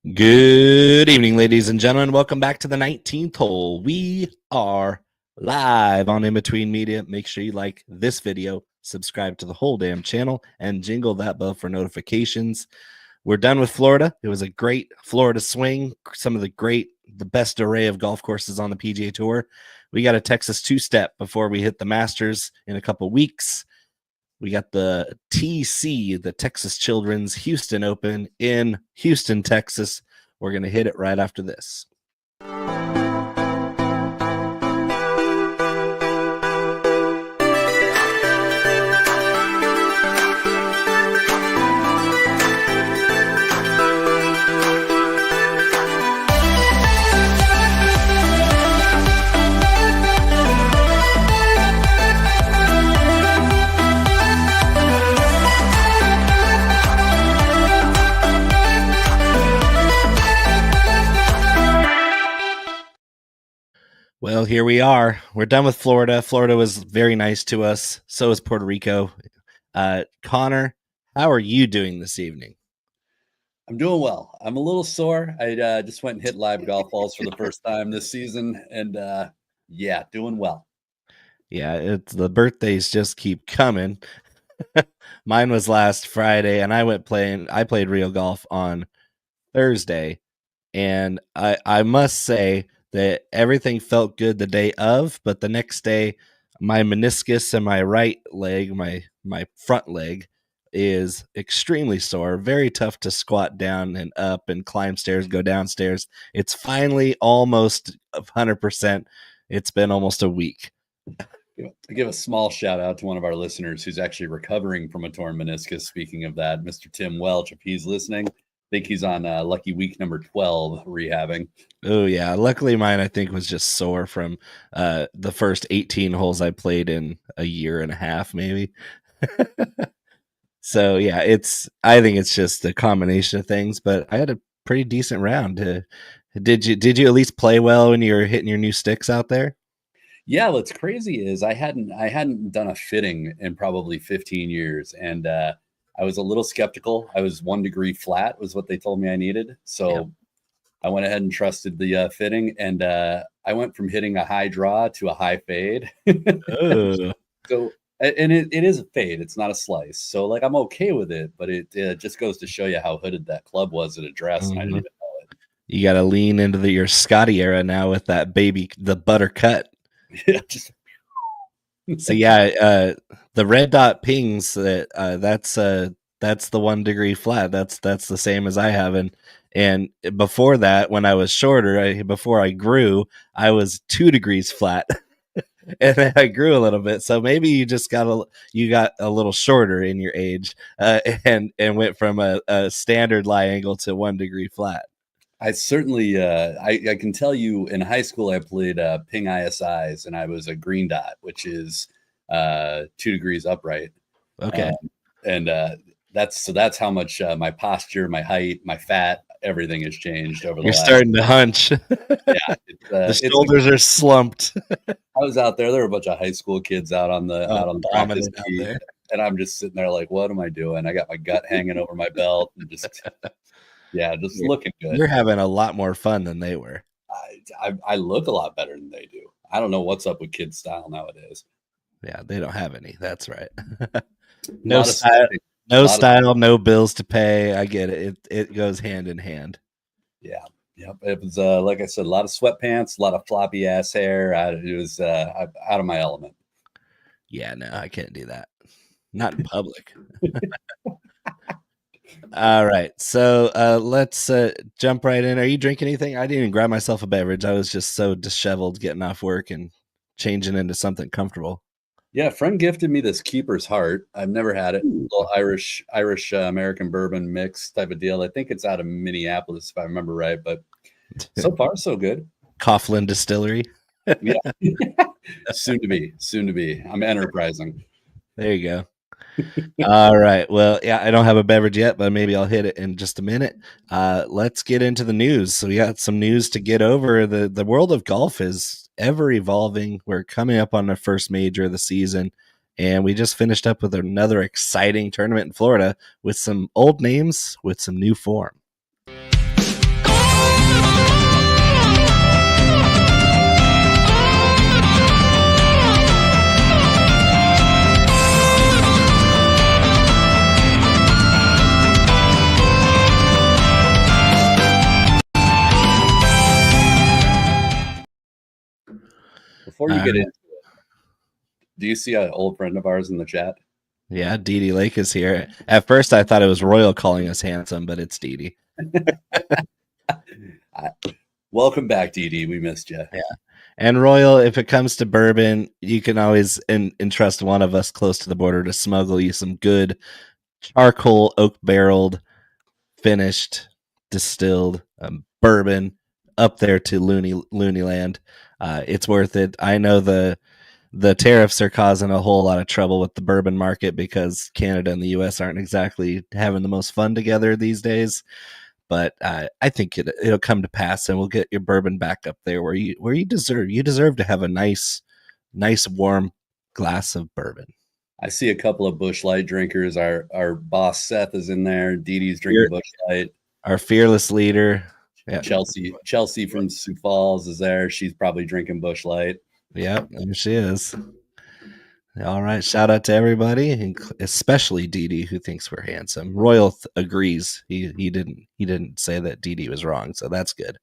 Good evening, ladies and gentlemen. Welcome back to the 19th hole. We are live on In Between Media. Make sure you like this video, subscribe to the whole damn channel, and jingle that bell for notifications. We're done with Florida. It was a great Florida swing. Some of the best array of golf courses on the PGA Tour. We got a Texas two-step before we hit the Masters in a couple weeks. We got the TC, the Texas Children's Houston Open in Houston, Texas. We're going to hit it right after this. Well, here we are. We're done with Florida. Florida was very nice to us. So is Puerto Rico. Conor, how are you doing this evening? I'm doing well. I'm a little sore. I just went and hit live golf balls for the first time this season. And yeah, doing well. Yeah, the birthdays just keep coming. Mine was last Friday, and I played real golf on Thursday. And I must say that everything felt good the day of, but the next day, my meniscus in my right leg, my front leg, is extremely sore. Very tough to squat down and up and climb stairs, go downstairs. It's finally almost 100%. It's been almost a week. I give a small shout out to one of our listeners who's actually recovering from a torn meniscus. Speaking of that, Mr. Tim Welch, if he's listening, I think he's on lucky week number 12 rehabbing. Oh, yeah. Luckily, mine, I think, was just sore from the first 18 holes I played in a year and a half, maybe. So, yeah, I think it's just a combination of things, but I had a pretty decent round. Did you at least play well when you were hitting your new sticks out there? Yeah, what's crazy is I hadn't done a fitting in probably 15 years, and I was a little skeptical. I was 1 degree flat was what they told me I needed. So yeah. I went ahead and trusted the fitting, and I went from hitting a high draw to a high fade. So, and it is a fade. It's not a slice. So like, I'm okay with it, but it just goes to show you how hooded that club was at address. And I didn't even know it. You got to lean into your Scottie era now with that the butter cut. Yeah. So yeah, the red dot pings that's the 1 degree flat. That's the same as I have. And before that, when I was shorter, before I grew, I was 2 degrees flat. And then I grew a little bit. So maybe you just got a little shorter in your age, and went from a standard lie angle to 1 degree flat. I certainly, I can tell you in high school, I played ping ISIs, and I was a green dot, which is 2 degrees upright. Okay. And that's how much my posture, my height, my fat, everything has changed over the You're starting to hunch. Yeah. The shoulders are slumped. I was out there. There were a bunch of high school kids out on the practice tee, and I'm just sitting there like, what am I doing? I got my gut hanging over my belt and just looking good. You're having a lot more fun than they were. I look a lot better than they do. I don't know what's up with kids' style nowadays. Yeah, they don't have any. That's right. No style, no bills to pay. I get it. It goes hand in hand. Yeah. Yep. It was like I said, a lot of sweatpants, a lot of floppy ass hair. It was out of my element. Yeah, no, I can't do that. Not in public. All right, so let's jump right in. Are you drinking anything? I didn't even grab myself a beverage. I was just so disheveled getting off work and changing into something comfortable. Yeah, a friend gifted me this Keeper's Heart. I've never had it. A little Irish American bourbon mix type of deal. I think it's out of Minneapolis, if I remember right. But so far, so good. Coughlin Distillery. Yeah, soon to be. I'm enterprising. There you go. All right. Well, yeah, I don't have a beverage yet, but maybe I'll hit it in just a minute. Let's get into the news. So we got some news to get over. The world of golf is ever evolving. We're coming up on the first major of the season, and we just finished up with another exciting tournament in Florida with some old names with some new form. before you get into it, do you see an old friend of ours in the chat? Yeah, Dee Lake is here. At first, I thought it was Royal calling us handsome, but it's Dee. Welcome back, Dee. We missed you. Yeah. And Royal, if it comes to bourbon, you can always entrust one of us close to the border to smuggle you some good charcoal, oak barreled, finished, distilled bourbon up there to loony land. It's worth it. I know the tariffs are causing a whole lot of trouble with the bourbon market because Canada and the US aren't exactly having the most fun together these days. But I think it'll come to pass, and we'll get your bourbon back up there where you deserve. You deserve to have a nice warm glass of bourbon. I see a couple of Busch Light drinkers. Our boss Seth is in there. Dee's drinking Busch Light. Our fearless leader, Chelsea from Sioux Falls is there. She's probably drinking Busch Light. Yep, there she is. All right, shout out to everybody, especially Dee, who thinks we're handsome. Royal agrees. He didn't say that Dee was wrong, so that's good.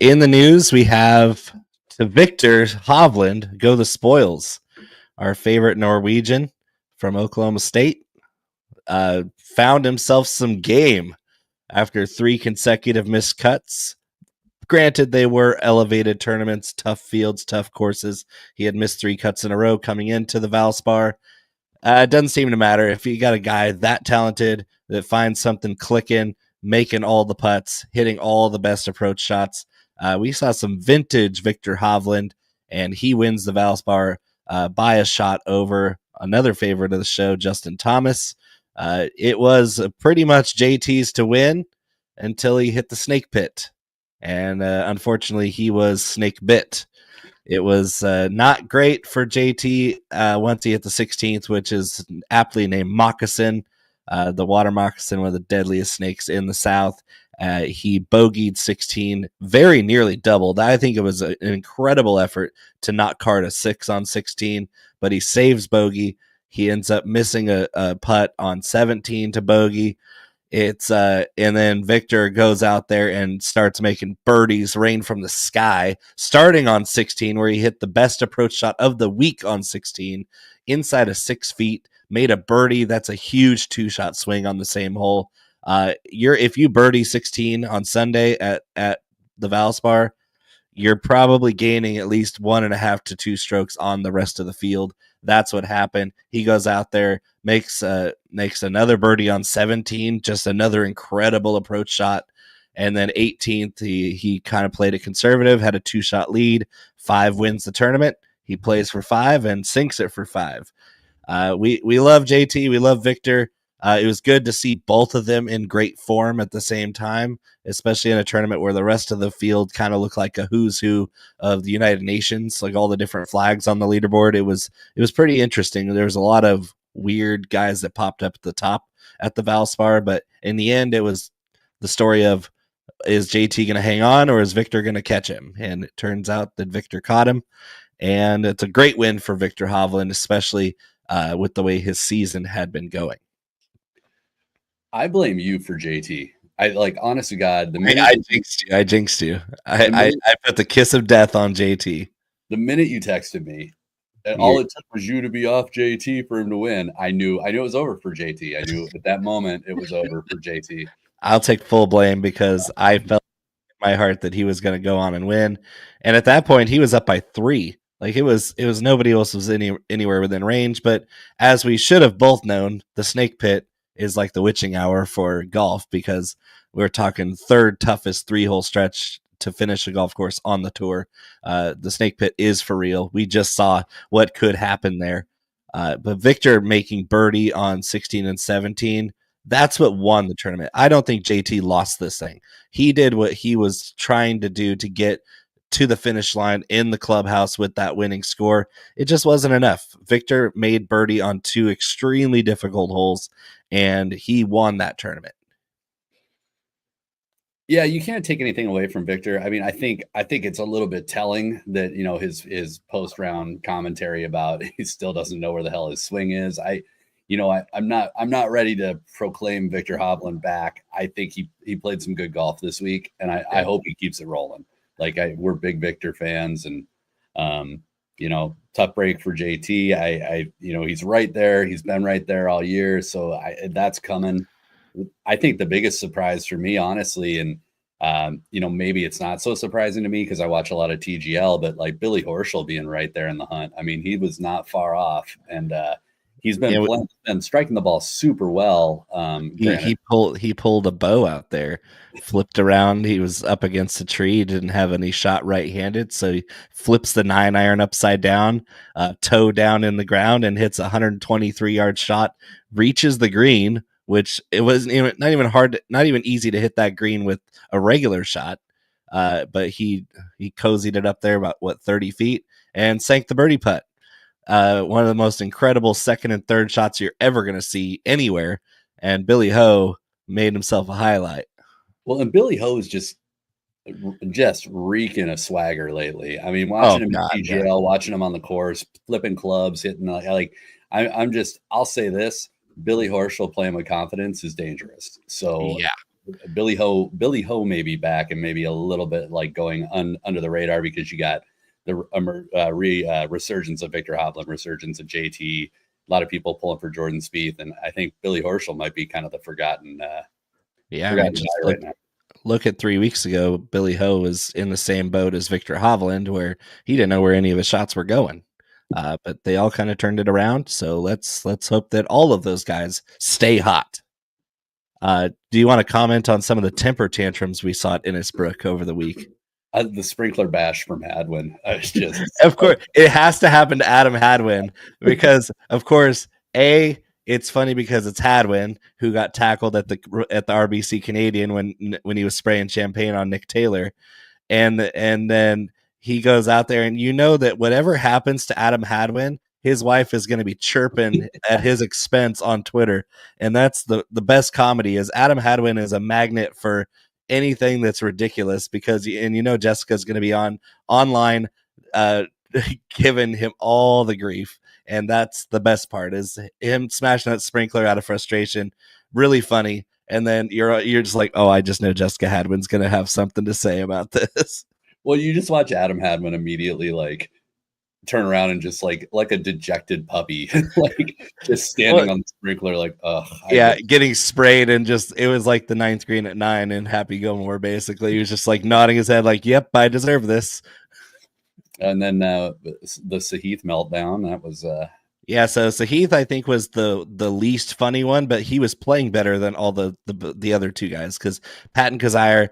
In the news, we have to Viktor Hovland go the spoils. Our favorite Norwegian from Oklahoma State found himself some game after 3 consecutive missed cuts. Granted, they were elevated tournaments, tough fields, tough courses. He had missed 3 cuts in a row coming into the Vaslpar. It doesn't seem to matter if you got a guy that talented that finds something clicking, making all the putts, hitting all the best approach shots. We saw some vintage Viktor Hovland, and he wins the Vaslpar by a shot over another favorite of the show, Justin Thomas. It was pretty much JT's to win until he hit the snake pit. And unfortunately, he was snake bit. It was not great for JT once he hit the 16th, which is aptly named Moccasin, the water moccasin, one of the deadliest snakes in the South. He bogeyed 16, very nearly doubled. I think it was an incredible effort to not card a 6 on 16, but he saves bogey. He ends up missing a putt on 17 to bogey. And then Viktor goes out there and starts making birdies rain from the sky, starting on 16, where he hit the best approach shot of the week on 16, inside of 6 feet, made a birdie. That's a huge 2-shot swing on the same hole. If you birdie 16 on Sunday at the Vaslpar, you're probably gaining at least 1.5 to 2 strokes on the rest of the field. That's what happened. He goes out there, makes another birdie on 17, just another incredible approach shot. And then 18th, he kind of played it conservative, had a 2-shot lead. 5 wins the tournament. He plays for 5 and sinks it for 5. We love JT. We love Viktor. It was good to see both of them in great form at the same time, especially in a tournament where the rest of the field kind of looked like a who's who of the United Nations, like all the different flags on the leaderboard. It was pretty interesting. There was a lot of weird guys that popped up at the top at the Vaslpar, but in the end, it was the story of, is JT going to hang on or is Viktor going to catch him? And it turns out that Viktor caught him, and it's a great win for Viktor Hovland, especially with the way his season had been going. I blame you for JT. Honest to God, I jinxed you. I put the kiss of death on JT. The minute you texted me, and all it took was you to be off JT for him to win. I knew it was over for JT. I knew at that moment it was over for JT. I'll take full blame because I felt in my heart that he was going to go on and win. And at that point, he was up by 3. Like it was nobody else was anywhere within range. But as we should have both known, the snake pit is like the witching hour for golf, because we're talking 3rd toughest 3-hole stretch to finish a golf course on the tour. The snake pit is for real. We just saw what could happen there. But Viktor making birdie on 16 and 17, that's what won the tournament. I don't think JT lost this thing. He did what he was trying to do to get to the finish line in the clubhouse with that winning score. It just wasn't enough. Viktor made birdie on 2 extremely difficult holes, and he won that tournament. Yeah, you can't take anything away from Viktor. I mean, I think it's a little bit telling that, his post-round commentary about he still doesn't know where the hell his swing is. I'm not ready to proclaim Viktor Hovland back. I think he played some good golf this week, and I hope he keeps it rolling. Like we're big Viktor fans, and you know, tough break for JT. I you know, he's right there. He's been right there all year, so that's coming. I think the biggest surprise for me, honestly, and you know, maybe it's not so surprising to me because I watch a lot of TGL, but like Billy Horschel being right there in the hunt. I mean, he was not far off, and he's been playing and striking the ball super well. He pulled a bow out there, flipped around. He was up against a tree, didn't have any shot right-handed, so he flips the 9-iron upside down, toe down in the ground, and hits a 123-yard shot. Reaches the green, which it wasn't not even hard, not even easy to hit that green with a regular shot. But he cozied it up there about 30 feet and sank the birdie putt. One of the most incredible second and third shots you're ever going to see anywhere. And Billy Ho made himself a highlight. Well, and Billy Ho is just reeking a swagger lately. I mean, watching him in TGL, watching him on the course, flipping clubs, hitting like I'll say this: Billy Horschel playing with confidence is dangerous. So yeah, Billy Ho may be back and maybe a little bit like going under the radar because you got the resurgence of Viktor Hovland, resurgence of JT. A lot of people pulling for Jordan Spieth, and I think Billy Horschel might be kind of the forgotten. Look at 3 weeks ago, Billy Ho was in the same boat as Viktor Hovland, where he didn't know where any of his shots were going. But they all kind of turned it around. So let's hope that all of those guys stay hot. Do you want to comment on some of the temper tantrums we saw at Innisbrook over the week? The sprinkler bash from Hadwin. Of course, it has to happen to Adam Hadwin because, of course, it's funny because it's Hadwin who got tackled at the RBC Canadian when he was spraying champagne on Nick Taylor, and then he goes out there, and you know that whatever happens to Adam Hadwin, his wife is going to be chirping at his expense on Twitter, and that's the best comedy. Is Adam Hadwin is a magnet for anything that's ridiculous because, and you know, Jessica's going to be online giving him all the grief, and that's the best part is him smashing that sprinkler out of frustration. Really funny. And then you're just like, oh, I just know Jessica Hadwin's going to have something to say about this. Well, you just watch Adam Hadwin immediately like turn around and just like a dejected puppy, like just standing on the sprinkler, like, getting sprayed, and just it was like the 9th green at 9 and Happy Gilmore. Basically, he was just like nodding his head, like, "Yep, I deserve this." And then the Sahith meltdown, that was So Sahith, I think, was the least funny one, but he was playing better than all the other two guys because Patton Kizzire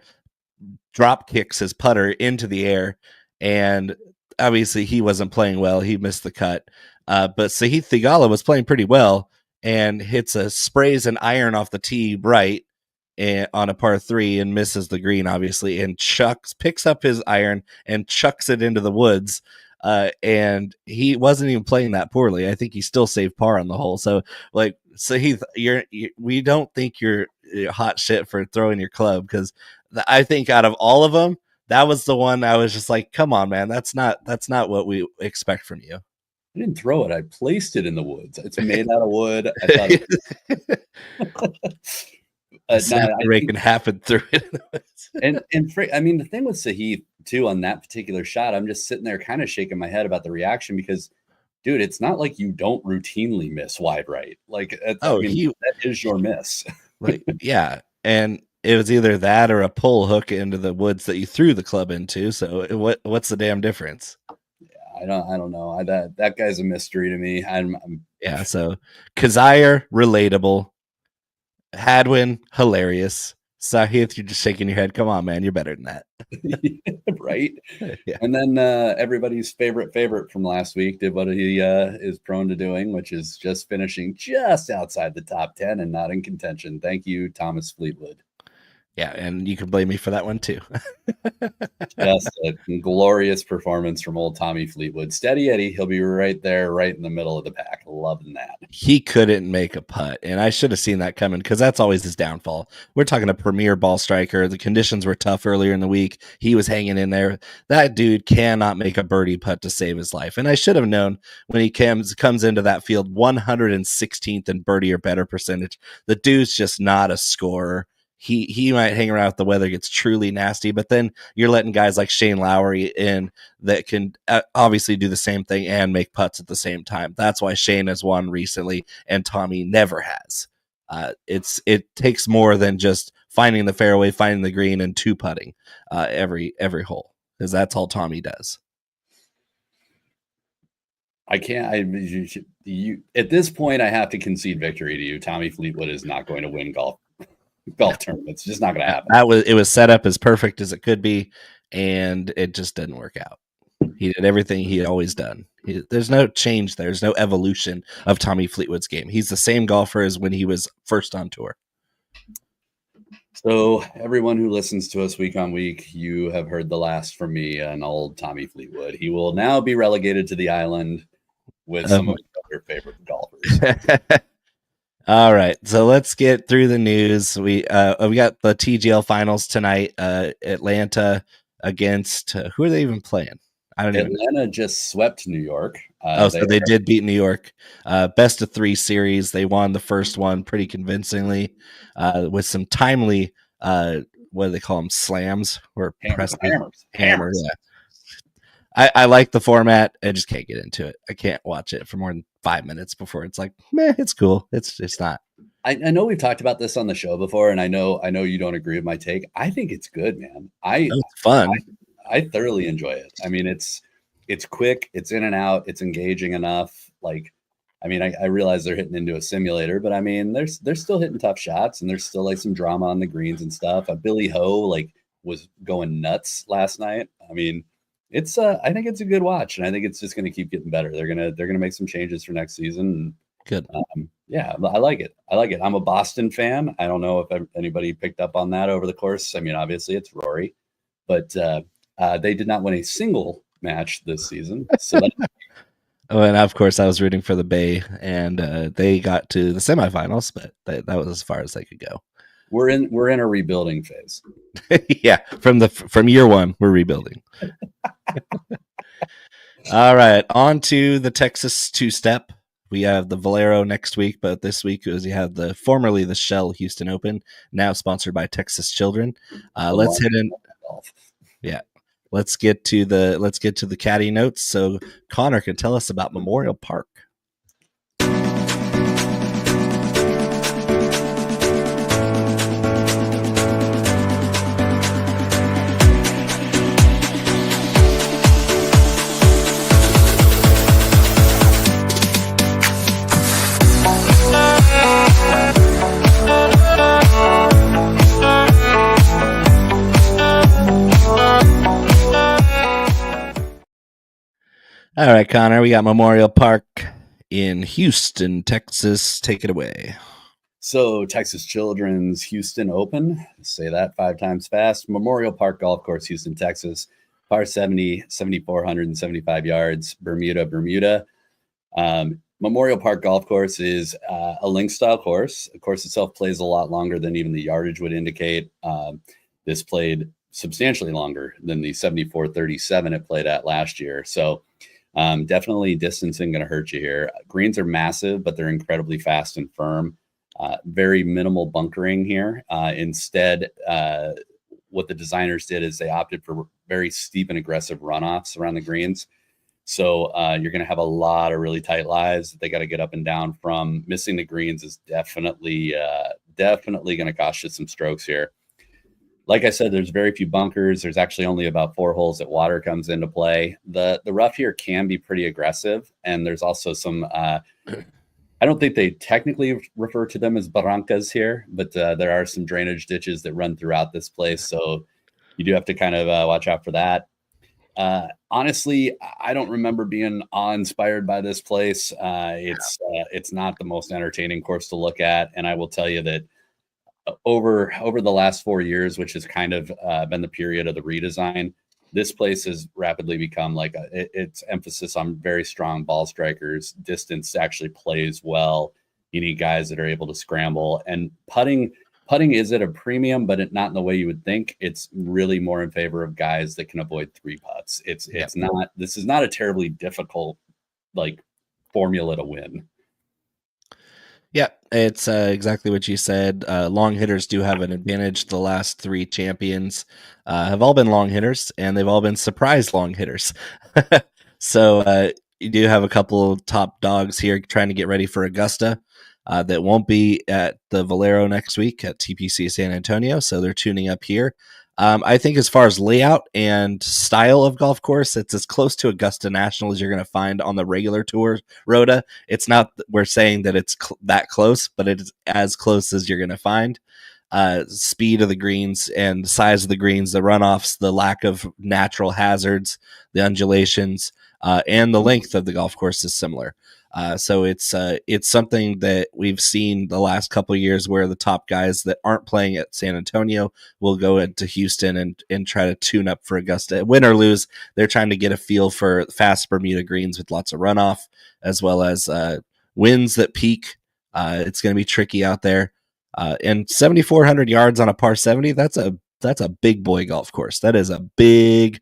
drop kicks his putter into the air, and obviously he wasn't playing well. He missed the cut. But Sahith Theegala was playing pretty well and sprays an iron off the tee right on a par 3 and misses the green, obviously, and picks up his iron and chucks it into the woods. And he wasn't even playing that poorly. I think he still saved par on the hole. So like, Sahith, we don't think you're hot shit for throwing your club, because I think out of all of them, that was the one I was just like, come on, man, that's not what we expect from you. I didn't throw it. I placed it in the woods. It's made out of wood. I thought raking happened through it. I mean, the thing with Sahith too on that particular shot, I'm just sitting there kind of shaking my head about the reaction because, dude, it's not like you don't routinely miss wide right. Like, that is your miss. Like, yeah, and it was either that or a pull hook into the woods that you threw the club into. So what's the damn difference? Yeah, I don't know. That guy's a mystery to me. So Kizzire, relatable. Hadwin, hilarious. Sahith, you're just shaking your head. Come on, man, you're better than that. Right? Yeah. And then everybody's favorite from last week did what he is prone to doing, which is just finishing just outside the top 10 and not in contention. Thank you, Thomas Fleetwood. Yeah, and you can blame me for that one too. Yes, a glorious performance from old Tommy Fleetwood. Steady Eddie, he'll be right there, right in the middle of the pack. Loving that. He couldn't make a putt, and I should have seen that coming because that's always his downfall. We're talking a premier ball striker. The conditions were tough earlier in the week. He was hanging in there. That dude cannot make a birdie putt to save his life, and I should have known when he comes into that field, 116th in birdie or better percentage. The dude's just not a scorer. he might hang around if the weather gets truly nasty, but then you're letting guys like Shane Lowry in that can obviously do the same thing and make putts at the same time. That's why Shane has won recently and Tommy never has. It takes more than just finding the fairway, finding the green, and two putting every hole, because that's all Tommy does. I can't. You at this point, I have to concede victory to you. Tommy Fleetwood is not going to win golf tournaments. It's just not going to happen. It was set up as perfect as it could be, and it just didn't work out. He did everything he had always done. There's no change. There's no evolution of Tommy Fleetwood's game. He's the same golfer as when he was first on tour. So everyone who listens to us week on week, you have heard the last from me on old Tommy Fleetwood. He will now be relegated to the island with some of your favorite golfers. All right, so let's get through the news. We got the TGL Finals tonight. Atlanta against who are they even playing? I don't know. Atlanta just swept New York. So they did beat New York. Best of 3 series. They won the first one pretty convincingly with some timely, what do they call them? Slams or hammers. Yeah. I like the format. I just can't get into it. I can't watch it for more than 5 minutes before it's like, meh, it's cool. It's not. I know we've talked about this on the show before, and I know you don't agree with my take. I think it's good, man. It's fun. I thoroughly enjoy it. I mean, it's quick, it's in and out, it's engaging enough. Like, I mean, I realize they're hitting into a simulator, but I mean, they're still hitting tough shots, and there's still like some drama on the greens and stuff. Billy Ho like was going nuts last night. I mean, it's I think it's a good watch, and I think it's just going to keep getting better. They're gonna make some changes for next season. Good. Yeah, I like it. I'm a Boston fan. I don't know if anybody picked up on that over the course. I mean, obviously it's Rory, but they did not win a single match this season. So and of course I was rooting for the Bay, and they got to the semifinals, but that was as far as they could go. We're in a rebuilding phase. Yeah, from year one, we're rebuilding. All right, on to the Texas two-step. We have the Valero next week, but this week you have formerly the Shell Houston Open, now sponsored by Texas Children. Let's hit in. Yeah, let's get to the caddy notes so Conor can tell us about Memorial Park. All right, Conor, we got Memorial Park in Houston, Texas. Take it away. So Texas Children's Houston Open, say that 5 times fast. Memorial Park Golf Course, Houston, Texas. Par 70, 7,475 yards, Bermuda. Memorial Park Golf Course is a link style course. The course itself plays a lot longer than even the yardage would indicate. This played substantially longer than the 74.37 it played at last year. So definitely distancing going to hurt you here. Greens are massive, but they're incredibly fast and firm. Very minimal bunkering here. Instead, what the designers did is they opted for very steep and aggressive runoffs around the greens. So you're going to have a lot of really tight lies that they got to get up and down from. Missing the greens is definitely going to cost you some strokes here. Like I said, there's very few bunkers. There's actually only about 4 holes that water comes into play. The rough here can be pretty aggressive, and there's also some. I don't think they technically refer to them as barrancas here, but there are some drainage ditches that run throughout this place, so you do have to kind of watch out for that. Honestly, I don't remember being awe-inspired by this place. It's not the most entertaining course to look at, and I will tell you that over the last 4 years, which has kind of been the period of the redesign, this place has rapidly become like its emphasis on very strong ball strikers. Distance actually plays well. You need guys that are able to scramble, and putting is at a premium, but not in the way you would think. It's really more in favor of guys that can avoid 3 putts. It's not. This is not a terribly difficult like formula to win. Yeah, it's exactly what you said. Long hitters do have an advantage. The last 3 champions have all been long hitters, and they've all been surprise long hitters. So you do have a couple of top dogs here trying to get ready for Augusta. That won't be at the Valero next week at TPC San Antonio, so they're tuning up here. I think as far as layout and style of golf course, it's as close to Augusta National as you're going to find on the regular tour Rhoda. It's not, we're saying that it's that close, but it's as close as you're going to find. Speed of the greens and size of the greens, the runoffs, the lack of natural hazards, the undulations, and the length of the golf course is similar. So it's something that we've seen the last couple of years where the top guys that aren't playing at San Antonio will go into Houston and try to tune up for Augusta. Win or lose, they're trying to get a feel for fast Bermuda greens with lots of runoff, as well as winds that peak. It's going to be tricky out there. And 7,400 yards on a par 70, that's a big boy golf course. That is a big,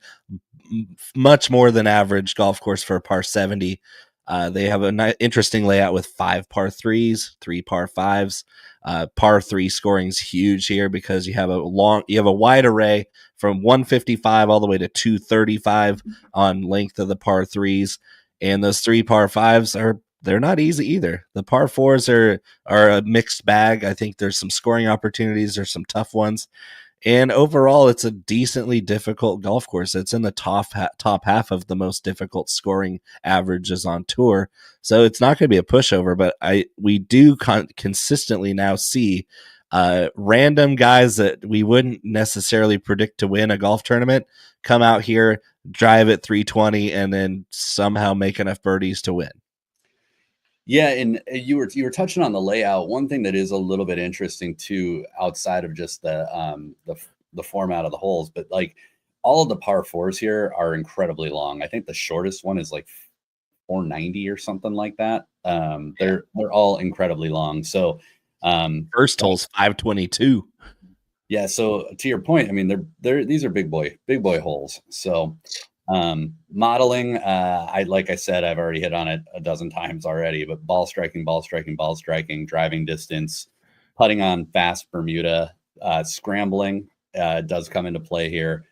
much more than average golf course for a par 70. They have an interesting layout with 5 par 3s, 3 par 5s. Par 3 scoring is huge here because you have a wide array from 155 all the way to 235 on length of the par 3s, and those 3 par 5s they're not easy either. The par 4s are a mixed bag. I think there's some scoring opportunities, there's some tough ones. And overall, it's a decently difficult golf course. It's in the top half of the most difficult scoring averages on tour. So it's not going to be a pushover, but we do consistently now see random guys that we wouldn't necessarily predict to win a golf tournament come out here, drive at 320, and then somehow make enough birdies to win. Yeah, and you were touching on the layout. One thing that is a little bit interesting too, outside of just the format of the holes, but like all of the par 4s here are incredibly long. I think the shortest one is like 490 or something like that. They're all incredibly long. So first hole's 522. Yeah. So to your point, I mean, these are big boy holes. So modeling, like I said, I've already hit on it a dozen times already, but ball striking, driving distance, putting on fast Bermuda, scrambling does come into play here.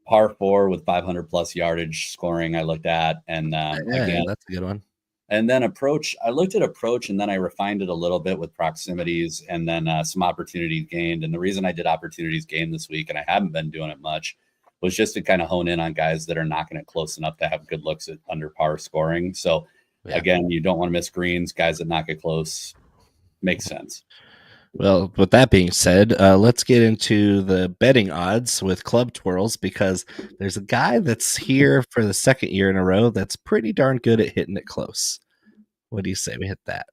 Par 4 with 500 plus yardage scoring I looked at, and again, that's a good one. And then approach, I looked at approach and then I refined it a little bit with proximities and then some opportunities gained. And the reason I did opportunities gained this week, and I haven't been doing it much, was just to kind of hone in on guys that are knocking it close enough to have good looks at under par scoring. So again, you don't want to miss greens. Guys that knock it close, makes sense. Well, with that being said, let's get into the betting odds with Club Twirls, because there's a guy that's here for the second year in a row that's pretty darn good at hitting it close. What do you say we hit that?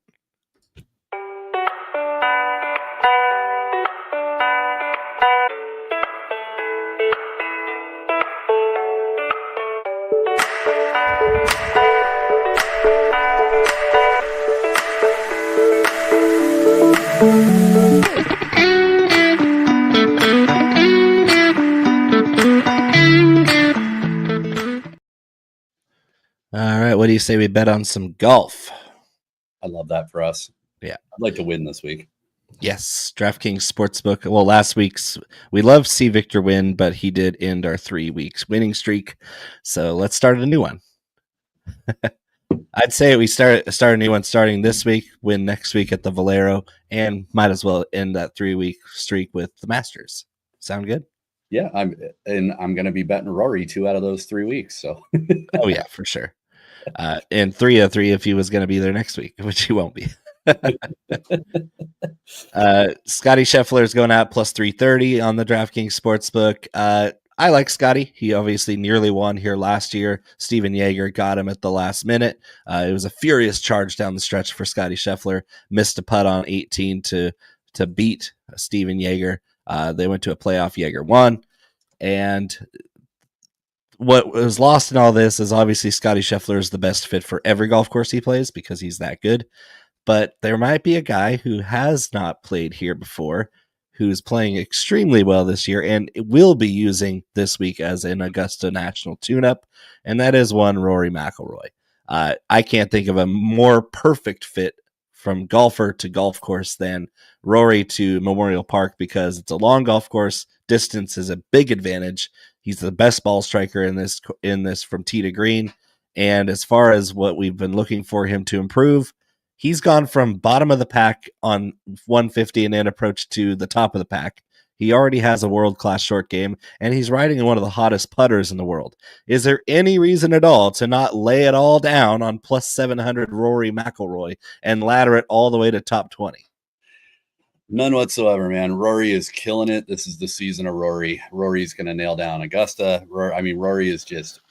All right, what do you say we bet on some golf? I love that for us. Yeah. I'd like to win this week. Yes, DraftKings Sportsbook. Well, last week's, we love to see Viktor win, but he did end our 3 weeks winning streak. So let's start a new one. I'd say we start a new one starting this week, win next week at the Valero, and might as well end that 3-week streak with the Masters. Sound good? Yeah, I'm going to be betting Rory 2 out of those 3 weeks. So, oh yeah, for sure. And 3 of 3 if he was going to be there next week, which he won't be. Scottie Scheffler is going out plus 330 on the DraftKings Sportsbook. I like Scottie. He obviously nearly won here last year. Steven Jaeger got him at the last minute. It was a furious charge down the stretch for Scottie Scheffler. Missed a putt on 18 to beat Steven Jaeger. They went to a playoff. Jaeger won. And what was lost in all this is obviously Scottie Scheffler is the best fit for every golf course he plays because he's that good. But there might be a guy who has not played here before, who's playing extremely well this year and will be using this week as an Augusta National tune-up, and that is one Rory McIlroy. I can't think of a more perfect fit from golfer to golf course than Rory to Memorial Park, because it's a long golf course. Distance is a big advantage. He's the best ball striker in this from tee to green. And as far as what we've been looking for him to improve, he's gone from bottom of the pack on 150 and in approach to the top of the pack. He already has a world-class short game, and he's riding one of the hottest putters in the world. Is there any reason at all to not lay it all down on plus 700 Rory McIlroy and ladder it all the way to top 20? None whatsoever, man. Rory is killing it. This is the season of Rory. Rory's going to nail down Augusta. Rory is just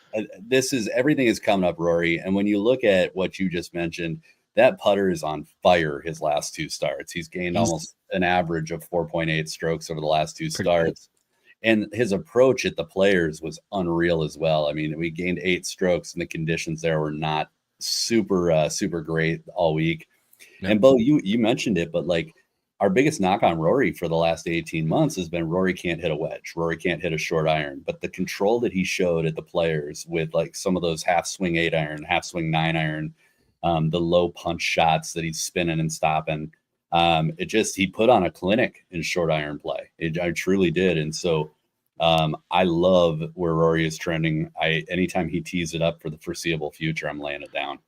everything is coming up Rory. And when you look at what you just mentioned, that putter is on fire his last two starts. He's gained almost an average of 4.8 strokes over the last two starts. And his approach at the Players was unreal as well. I mean, we gained 8 strokes, and the conditions there were not super great all week. Yep. And Bo, you mentioned it, but like our biggest knock on Rory for the last 18 months has been Rory can't hit a wedge. Rory can't hit a short iron. But the control that he showed at the Players with like some of those half swing 8 iron, half swing 9 iron, the low punch shots that he's spinning and stopping, he put on a clinic in short iron play. I truly did. And so I love where Rory is trending. Anytime he tees it up for the foreseeable future, I'm laying it down.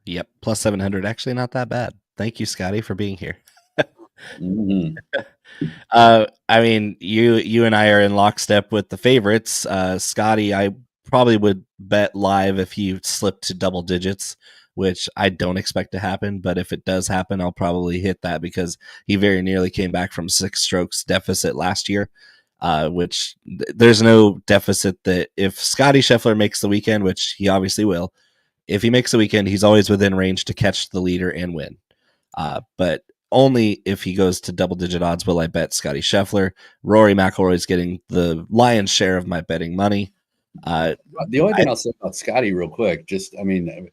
Yep. Plus 700. Actually not that bad. Thank you, Scottie, for being here. Mm-hmm. I mean, you and I are in lockstep with the favorites. Scottie, I probably would bet live if he slipped to double digits, which I don't expect to happen. But if it does happen, I'll probably hit that, because he very nearly came back from 6 strokes deficit last year, which there's no deficit that if Scottie Scheffler makes the weekend, which he obviously will, if he makes the weekend, he's always within range to catch the leader and win. But only if he goes to double-digit odds will I bet Scottie Scheffler. Rory McIlroy is getting the lion's share of my betting money. The only thing I'll say about Scottie real quick,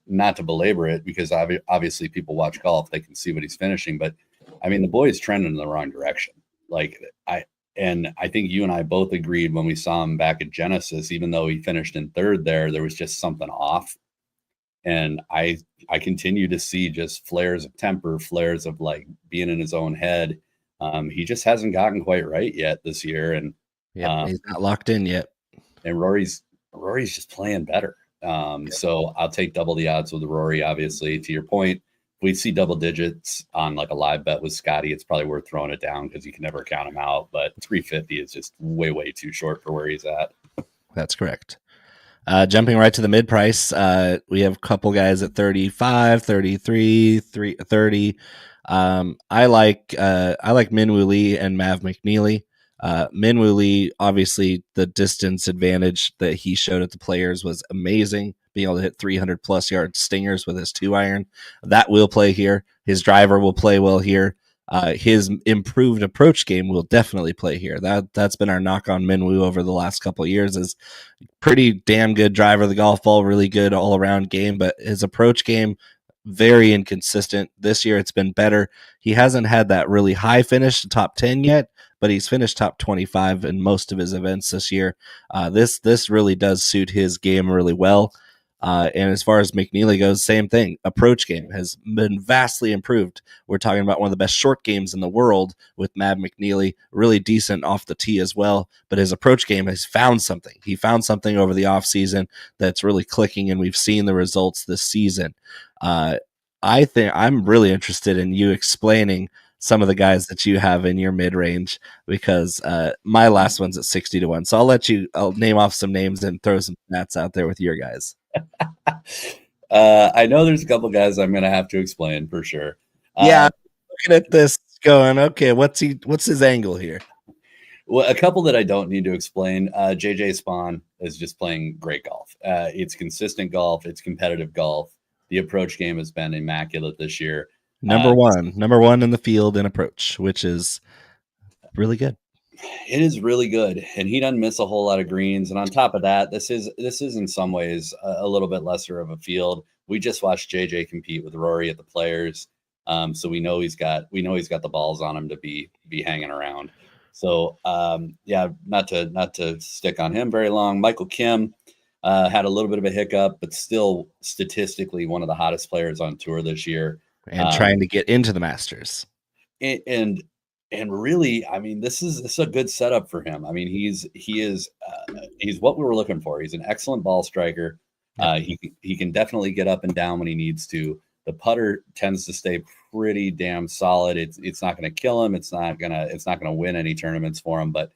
not to belabor it, because obviously people watch golf, they can see what he's finishing, but I mean, the boy is trending in the wrong direction. I think you and I both agreed when we saw him back at Genesis, even though he finished in 3rd there was just something off. And I continue to see just flares of temper, flares of like being in his own head. He just hasn't gotten quite right yet this year. And he's not locked in yet. And Rory's just playing better. So I'll take double the odds with Rory, obviously. To your point, if we see double digits on like a live bet with Scottie, it's probably worth throwing it down, because you can never count him out. But 350 is just way too short for where he's at. That's correct. Jumping right to the mid price, we have a couple guys at 35, 33, 30. I like Minwoo Lee and Mav McNeely. Minwoo Lee, obviously the distance advantage that he showed at the Players was amazing, being able to hit 300 plus yard stingers with his 2 iron. That will play here. His driver will play well here. His improved approach game will definitely play here. That's been our knock on Minwoo over the last couple of years, is pretty damn good driver of the golf ball, really good all around game, but his approach game, very inconsistent. This year it's been better. He hasn't had that really high finish, top 10 yet, but he's finished top 25 in most of his events this year. This really does suit his game really well. And as far as McNeely goes, same thing. Approach game has been vastly improved. We're talking about one of the best short games in the world with Mav McNeely, really decent off the tee as well. But his approach game has found something. He found something over the offseason that's really clicking, and we've seen the results this season. I think I'm really interested in you explaining some of the guys that you have in your mid-range, because my last one's at 60 to 1. So I'll name off some names and throw some stats out there with your guys. I know there's a couple guys I'm going to have to explain for sure. Looking at this going, okay, what's his angle here? Well, a couple that I don't need to explain. JJ Spawn is just playing great golf. It's consistent golf. It's competitive golf. The approach game has been immaculate this year. Number one in the field in approach, which is really good. It is really good, and he doesn't miss a whole lot of greens. And on top of that, this is in some ways a little bit lesser of a field. We just watched JJ compete with Rory at the Players, so we know he's got the balls on him to be hanging around. So not to stick on him very long. Michael Kim had a little bit of a hiccup, but still statistically one of the hottest players on tour this year. and trying to get into the Masters. And really, I mean, this is a good setup for him. I mean, he's what we were looking for. He's an excellent ball striker. He can definitely get up and down when he needs to. The putter tends to stay pretty damn solid. It's not going to kill him. It's not gonna win any tournaments for him. But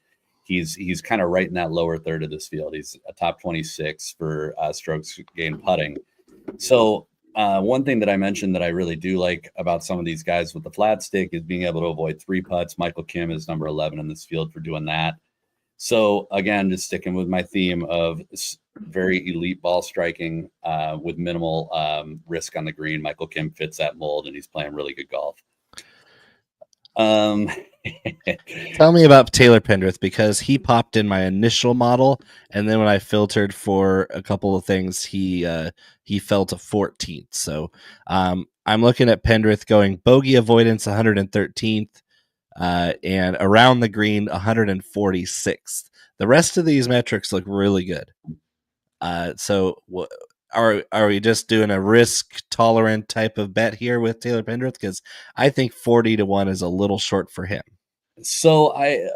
he's kind of right in that lower third of this field. He's a top 26 for strokes gained putting. So one thing that I mentioned that I really do like about some of these guys with the flat stick is being able to avoid 3 putts. Michael Kim is number 11 in this field for doing that. So again, just sticking with my theme of very elite ball striking with minimal risk on the green. Michael Kim fits that mold, and he's playing really good golf. Tell me about Taylor Pendrith, because he popped in my initial model, and then when I filtered for a couple of things, he fell to 14th. So I'm looking at Pendrith going bogey avoidance 113th. And around the green 146th. The rest of these metrics look really good. So are we just doing a risk tolerant type of bet here with Taylor Pendrith? Because I think 40-1 is a little short for him. So I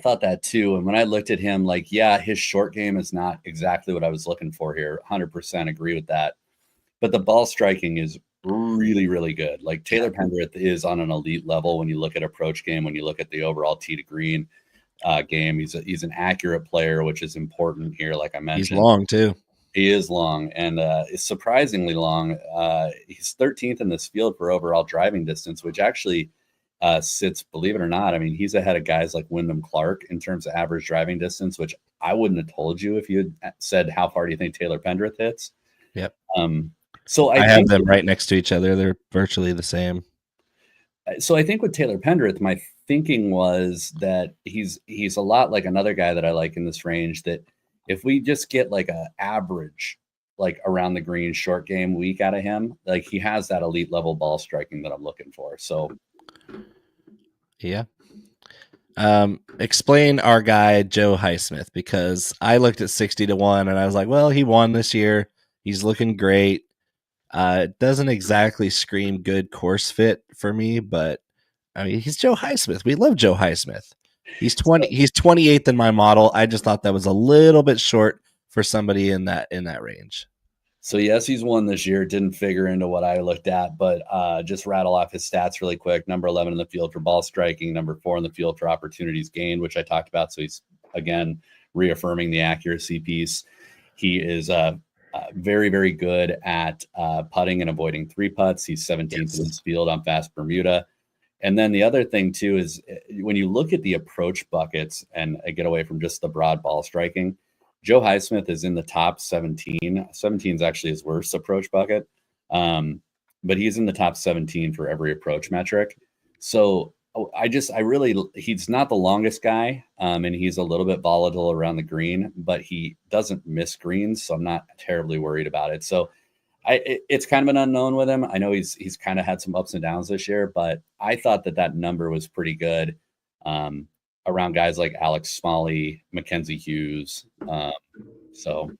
thought that too. And when I looked at him, like, yeah, his short game is not exactly what I was looking for here. 100% agree with that. But the ball striking is really, really good. Like Taylor Pendrith is on an elite level when you look at approach game, when you look at the overall tee to green game. He's an accurate player, which is important here. Like I mentioned, he's long too. He is long, and is surprisingly long. He's 13th in this field for overall driving distance, which actually sits, believe it or not, I mean, he's ahead of guys like Wyndham Clark in terms of average driving distance, which I wouldn't have told you if you had said how far do you think Taylor Pendrith hits. Yep. So I have them right next to each other. They're virtually the same. So I think with Taylor Pendrith, my thinking was that he's a lot like another guy that I like in this range, that if we just get like a average, like around the green short game week out of him, like he has that elite level ball striking that I'm looking for. So yeah. Explain our guy Joe Highsmith, because I looked at 60-1 and I was like, well, he won this year. He's looking great. It doesn't exactly scream good course fit for me, but I mean, he's Joe Highsmith. We love Joe Highsmith. He's 28th in my model. I just thought that was a little bit short for somebody in that range. So yes, he's won this year. Didn't figure into what I looked at, but just rattle off his stats really quick. Number 11 in the field for ball striking, number 4 in the field for opportunities gained, which I talked about. So he's again reaffirming the accuracy piece. He is very, very good at putting and avoiding 3 putts. He's 17th in this field on fast Bermuda. And then the other thing too is when you look at the approach buckets and get away from just the broad ball striking, Joe Highsmith is in the top 17. 17 is actually his worst approach bucket. But he's in the top 17 for every approach metric. So he's not the longest guy. And he's a little bit volatile around the green, but he doesn't miss greens. So I'm not terribly worried about it. So it's kind of an unknown with him. I know he's kind of had some ups and downs this year, but I thought that number was pretty good around guys like Alex Smalley, Mackenzie Hughes. So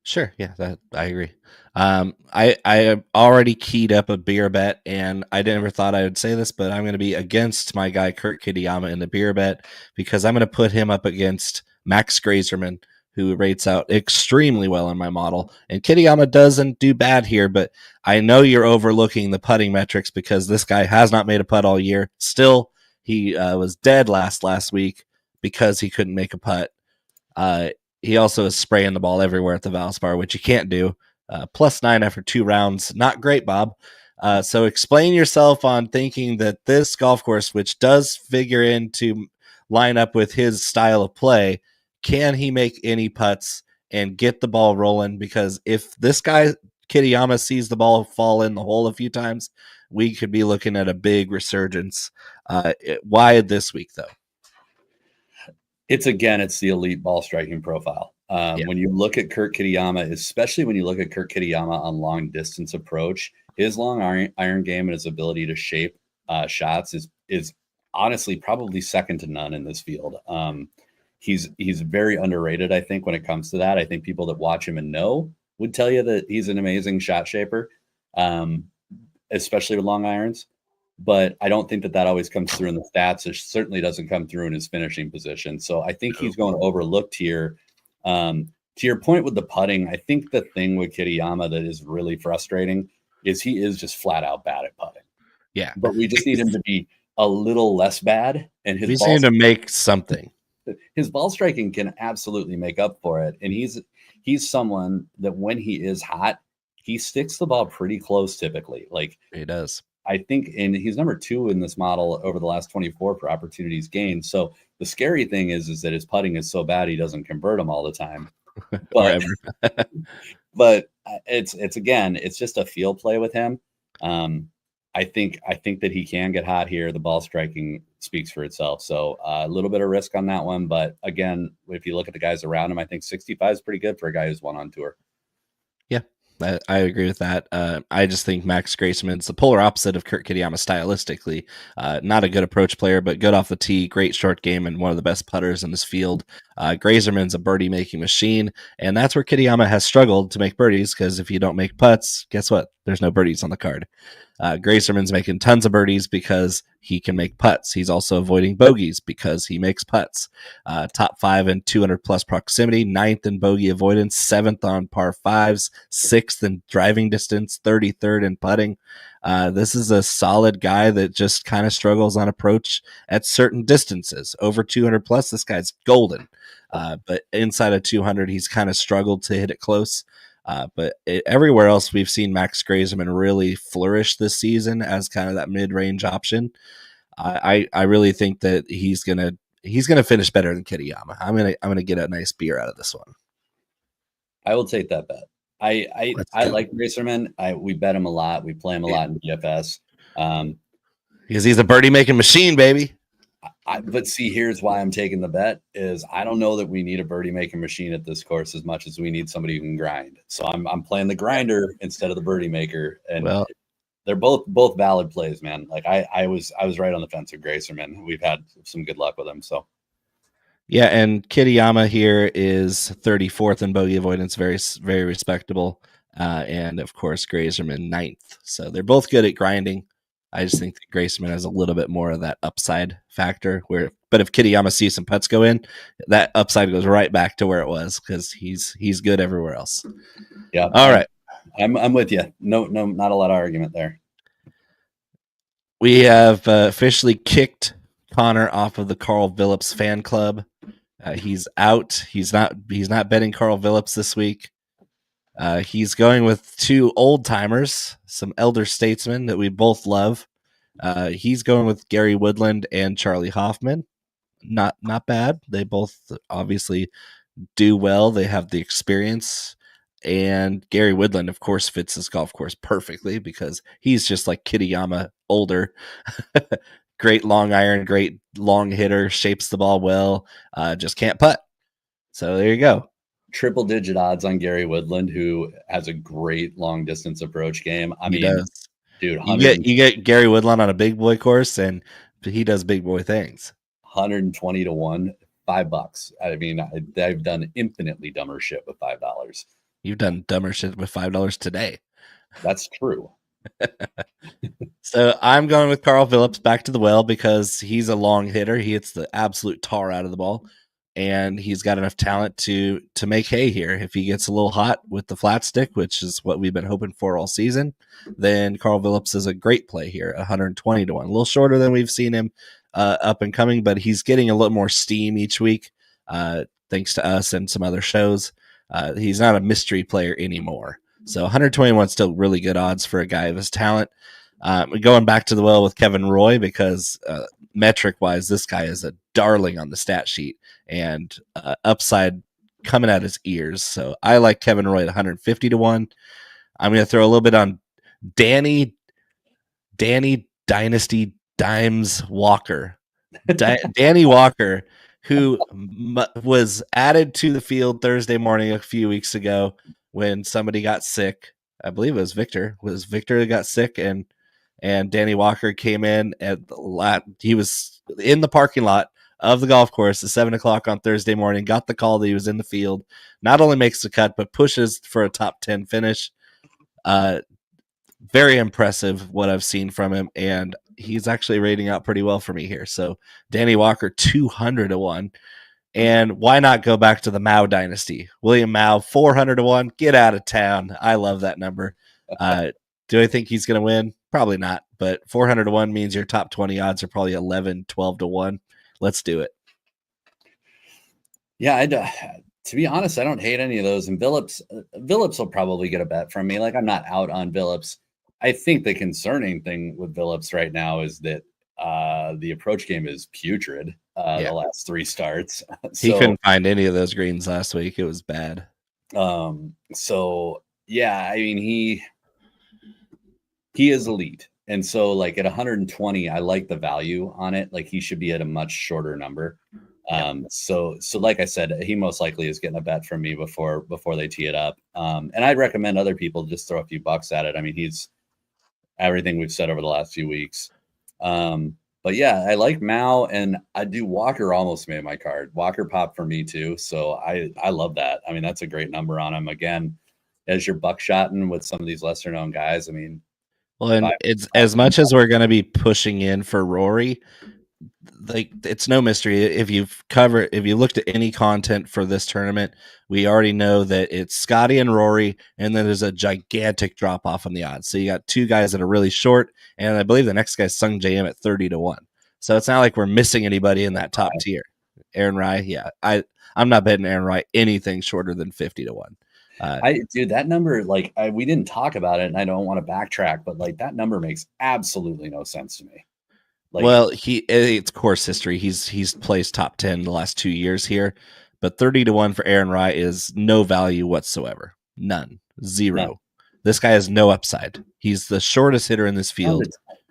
sure, yeah, that I agree. I already keyed up a beer bet, and I never thought I would say this, but I'm going to be against my guy Kurt Kitayama in the beer bet, because I'm going to put him up against Max Grazerman, who rates out extremely well in my model. And Kitayama doesn't do bad here, but I know you're overlooking the putting metrics because this guy has not made a putt all year. Still, he was dead last week because he couldn't make a putt. He also is spraying the ball everywhere at the Vaslpar, which you can't do. +9 after 2 rounds. Not great, Bob. So explain yourself on thinking that this golf course, which does figure into line up with his style of play, can he make any putts and get the ball rolling? Because if this guy, Kitayama, sees the ball fall in the hole a few times, we could be looking at a big resurgence. Why this week, though? It's the elite ball striking profile. When you look at Kurt Kitayama, especially when you look at Kurt Kitayama on long distance approach, his long iron game and his ability to shape shots is honestly probably second to none in this field. He's very underrated, I think, when it comes to that. I think people that watch him and know would tell you that he's an amazing shot shaper. especially with long irons. But I don't think that always comes through in the stats. It certainly doesn't come through in his finishing position. So I think he's going overlooked here. To your point with the putting, I think the thing with Kitayama that is really frustrating is he is just flat out bad at putting. Yeah. But we just need him to be a little less bad. And we just need to make something. His ball striking can absolutely make up for it. And he's someone that when he is hot, he sticks the ball pretty close typically. Like he does. I think, and he's number 2 in this model over the last 24 for opportunities gained. So the scary thing is that his putting is so bad he doesn't convert them all the time. But but it's just a field play with him. I think that he can get hot here. The ball striking speaks for itself. So a little bit of risk on that one. But again, if you look at the guys around him, I think 65 is pretty good for a guy who's won on tour. Yeah. I agree with that. I just think Max Graceman's the polar opposite of Kurt Kitayama stylistically. Not a good approach player, but good off the tee, great short game, and one of the best putters in this field. Graserman's a birdie-making machine, and that's where Kitayama has struggled to make birdies, because if you don't make putts, guess what? There's no birdies on the card. Graserman's making tons of birdies because he can make putts. He's also avoiding bogeys because he makes putts. Top 5 in 200-plus proximity, 9th in bogey avoidance, 7th on par 5s, 6th in driving distance, 33rd in putting. This is a solid guy that just kind of struggles on approach at certain distances. Over 200-plus, this guy's golden. But inside of 200, he's kind of struggled to hit it close. But everywhere else, we've seen Max Graserman really flourish this season as kind of that mid-range option. I really think that he's gonna finish better than Kitayama. I'm gonna get a nice beer out of this one. I will take that bet. I like Graserman. We bet him a lot. We play him a lot in DFS because he's a birdie making machine, baby. But see, here's why I'm taking the bet is I don't know that we need a birdie making machine at this course as much as we need somebody who can grind. So I'm playing the grinder instead of the birdie maker, and they're both valid plays, man. Like I was right on the fence with Graserman. We've had some good luck with him. So yeah, and Kitayama here is 34th in bogey avoidance, very very respectable, and of course Graserman 9th. So they're both good at grinding. I just think that Graserman has a little bit more of that upside factor. But if Kitayama sees some putts go in, that upside goes right back to where it was because he's good everywhere else. Yeah. All right. I'm with you. No, not a lot of argument there. We have officially kicked Conor off of the Carl Phillips fan club. He's out. He's not betting Carl Phillips this week. He's going with 2 old timers, some elder statesmen that we both love. He's going with Gary Woodland and Charlie Hoffman. Not bad. They both obviously do well. They have the experience. And Gary Woodland, of course, fits this golf course perfectly because he's just like Kitayama, older. Great long iron, great long hitter, shapes the ball well, just can't putt. So there you go. Triple digit odds on Gary Woodland, who has a great long distance approach game. I mean, dude, you get Gary Woodland on a big boy course, and he does big boy things. 120 to 1, $5. I mean, I've done infinitely dumber shit with $5. You've done dumber shit with $5 today. That's true. So I'm going with Carl Phillips back to the well because he's a long hitter. He hits the absolute tar out of the ball. And he's got enough talent to make hay here. If he gets a little hot with the flat stick, which is what we've been hoping for all season, then Carl Phillips is a great play here, 120 to 1. A little shorter than we've seen him up and coming, but he's getting a little more steam each week, thanks to us and some other shows. He's not a mystery player anymore. So 121 is still really good odds for a guy of his talent. Going back to the well with Kevin Roy because metric-wise, this guy is a darling on the stat sheet and upside coming out his ears. So I like Kevin Roy at 150 to 1. I'm going to throw a little bit on Danny Dynasty Dimes Walker. Danny Walker, who was added to the field Thursday morning a few weeks ago when somebody got sick. I believe it was Viktor. It was Viktor that got sick, and Danny Walker came in at the lot. He was in the parking lot of the golf course at 7:00 on Thursday morning, got the call that he was in the field, not only makes the cut, but pushes for a top 10 finish. very impressive what I've seen from him, and he's actually rating out pretty well for me here. So Danny Walker 200-1. And why not go back to the Mao dynasty? William Mao 400-1. Get out of town. I love that number. Do I think he's going to win? Probably not. But 400-1 means your top 20 odds are probably 11, 12-1. Let's do it. Yeah, to be honest, I don't hate any of those. And Phillips will probably get a bet from me. Like, I'm not out on Phillips. I think the concerning thing with Phillips right now is that the approach game is putrid. The last 3 starts. He couldn't find any of those greens last week. It was bad. So yeah, I mean, he is elite. And so like at 120, I like the value on it. Like he should be at a much shorter number. So like I said, he most likely is getting a bet from me before they tee it up. And I'd recommend other people just throw a few bucks at it. I mean, he's everything we've said over the last few weeks. But yeah, I like Mao, and I do Walker almost made my card. Walker popped for me too. So I love that. I mean, that's a great number on him. Again, as you're buckshotting with some of these lesser known guys, I mean, well, and it's as much as we're going to be pushing in for Rory, like it's no mystery. If you looked at any content for this tournament, we already know that it's Scottie and Rory, and then there's a gigantic drop off on the odds. So you got 2 guys that are really short, and I believe the next guy's Sung JM at 30-1. So it's not like we're missing anybody in that top tier. Aaron Rai, yeah, I'm not betting Aaron Rai anything shorter than 50-1. Dude, that number, like, we didn't talk about it, and I don't want to backtrack, but like that number makes absolutely no sense to me. Like, well, it's course history. He's placed top 10 the last 2 years here, but 30-1 for Aaron Rai is no value whatsoever. None. Zero. None. This guy has no upside. He's the shortest hitter in this field.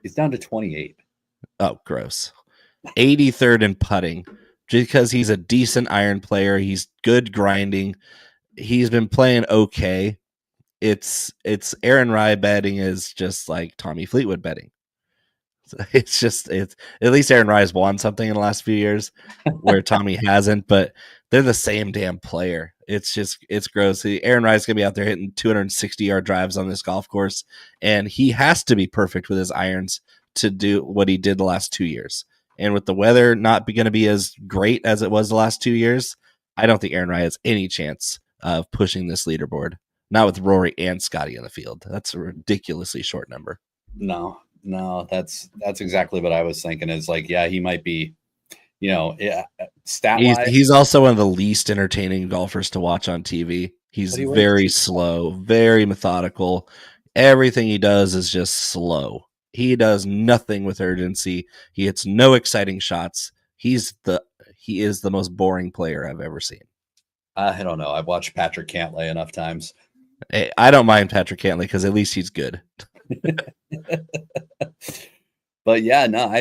He's down to 28. Oh, gross. 83rd in putting because he's a decent iron player. He's good grinding. He's been playing okay. It's Aaron Rai betting is just like Tommy Fleetwood betting. It's at least Aaron Rai's won something in the last few years where Tommy hasn't, but they're the same damn player. It's gross. Aaron Rai's gonna be out there hitting 260-yard drives on this golf course, and he has to be perfect with his irons to do what he did the last 2 years. And with the weather not going to be as great as it was the last 2 years, I don't think Aaron Rai has any chance of pushing this leaderboard. Not with Rory and Scottie in the field. That's a ridiculously short number. No, that's exactly what I was thinking. Is like, yeah, he might be, stat-wise. He's also one of the least entertaining golfers to watch on TV. He's very slow, very methodical. Everything he does is just slow. He does nothing with urgency. He hits no exciting shots. He is the most boring player I've ever seen. I don't know. I've watched Patrick Cantlay enough times. Hey, I don't mind Patrick Cantlay because at least he's good. But yeah, no,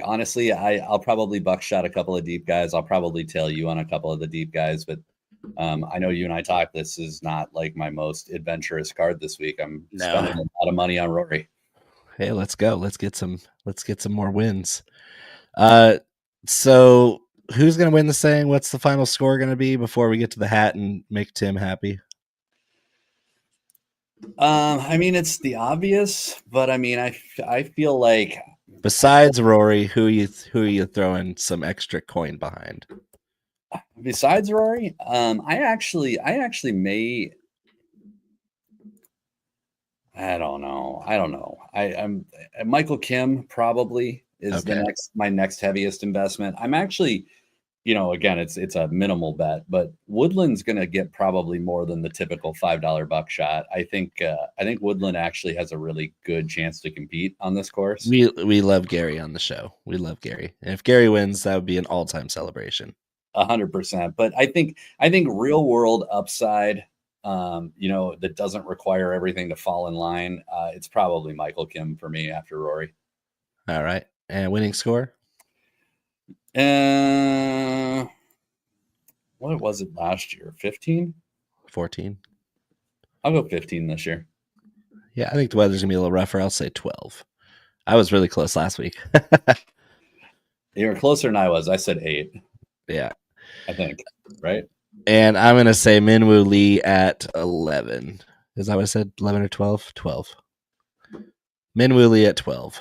honestly, I'll probably buckshot a couple of deep guys. I'll probably tail you on a couple of the deep guys, but I know you and I talked. This is not like my most adventurous card this week. I'm spending a lot of money on Rory. Hey, let's go. Let's get some more wins. So who's going to win this thing? What's the final score going to be before we get to the hat and make Tim happy? I mean, it's the obvious, but I mean, I feel like besides Rory, who are you throwing some extra coin behind? Besides Rory, I actually may. I don't know. I'm Michael Kim probably is my next heaviest investment. I'm actually, again, it's a minimal bet, but Woodland's going to get probably more than the typical $5 buckshot. I think Woodland actually has a really good chance to compete on this course. We love Gary on the show. We love Gary. And if Gary wins, that would be an all-time celebration. 100%. But I think real world upside, that doesn't require everything to fall in line. It's probably Michael Kim for me after Rory. All right. And winning score? What was it last year? 15? 14. I'll go 15 this year. Yeah, I think the weather's gonna be a little rougher. I'll say 12. I was really close last week. You were closer than I was. I said 8. Yeah. I think. Right? And I'm gonna say Minwoo Lee at 11. Is that what I said? 11 or 12? 12. Min Woolley at 12.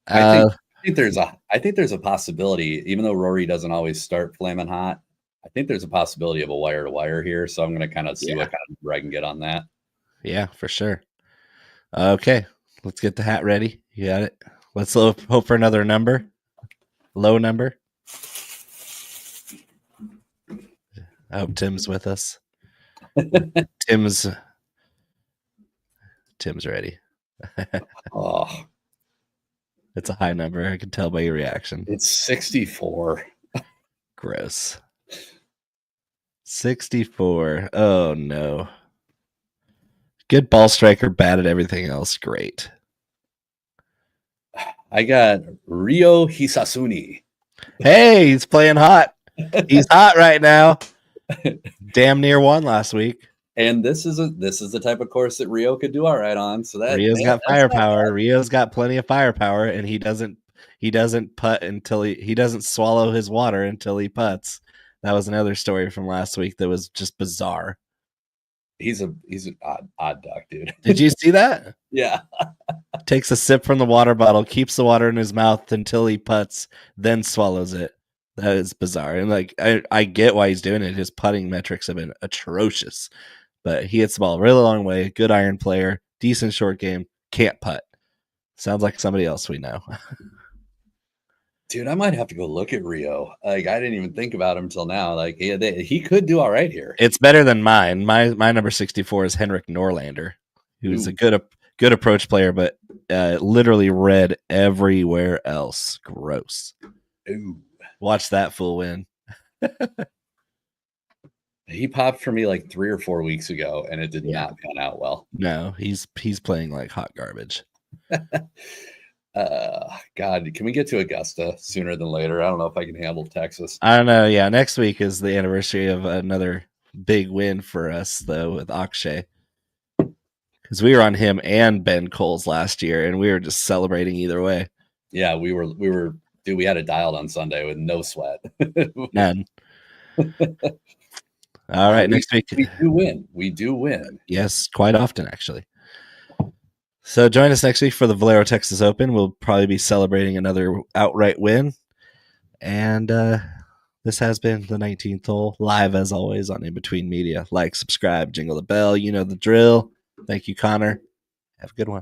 I think there's a possibility, even though Rory doesn't always start flaming hot. I think there's a possibility of a wire to wire here, so I'm going to kind of see what kind of number I can get on that. Yeah, for sure. Okay, let's get the hat ready. You got it. Let's hope for another number, low number. I hope Tim's with us. Tim's ready. Oh, it's a high number. I can tell by your reaction. It's 64. Gross. 64. Oh no. Good ball striker, bad at everything else. Great. I got Ryo Hisasuni. Hey, he's playing hot. He's hot right now. Damn near won last week. And this is the type of course that Rio could do all right on. So that Rio's got firepower. Rio's got plenty of firepower, and he doesn't putt until he doesn't swallow his water until he putts. That was another story from last week that was just bizarre. He's an odd duck, dude. Did you see that? Yeah. Takes a sip from the water bottle, keeps the water in his mouth until he putts, then swallows it. That is bizarre. And like I get why he's doing it. His putting metrics have been atrocious. But he hits the ball a really long way. Good iron player, decent short game, can't putt. Sounds like somebody else we know. Dude, I might have to go look at Rio. Like, I didn't even think about him until now. Like, he could do all right here. It's better than mine. My number 64 is Henrik Norlander, who's a good approach player, but literally red everywhere else. Gross. Ooh. Watch that fool win. He popped for me like 3 or 4 weeks ago, and it did not pan out well. No, he's playing like hot garbage. God, can we get to Augusta sooner than later? I don't know if I can handle Texas. I don't know. Yeah, next week is the anniversary of another big win for us, though, with Akshay. Because we were on him and Ben Coles last year, and we were just celebrating either way. Yeah, we were. Dude, we had it dialed on Sunday with no sweat. None. All right, next week. We do win. Yes, quite often, actually. So join us next week for the Valero Texas Open. We'll probably be celebrating another outright win. And this has been the 19th hole, live as always on In Between Media. Like, subscribe, jingle the bell. You know the drill. Thank you, Conor. Have a good one.